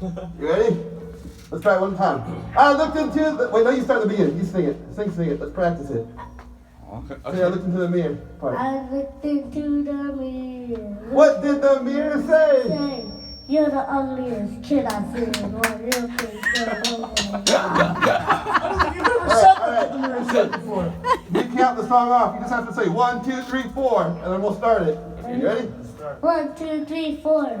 You ready? Let's try it one time. I looked into the... Wait, no, you start at the beginning. You sing it. Sing it. Let's practice it. Okay. Say, I looked into the mirror. Part. I looked into the mirror. What did the mirror say? Say, you're the ugliest kid I've seen in one real big Alright. We count the song off. You just have to say 1, 2, 3, 4, and then we'll start it. You ready? 1, 2, 3, 4.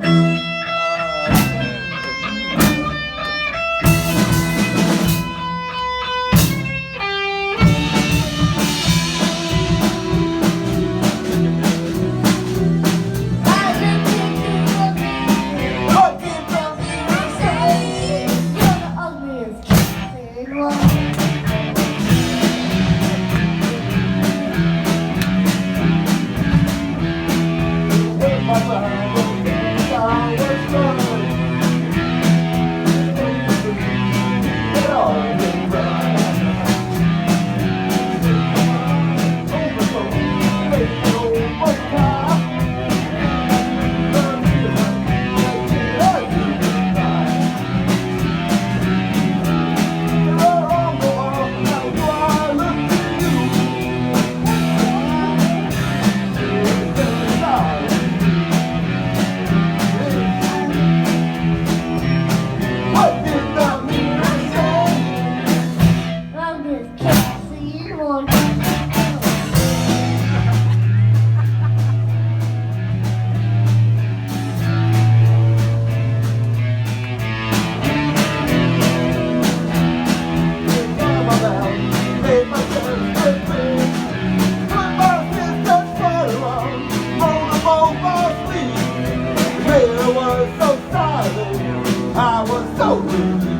I was so rude.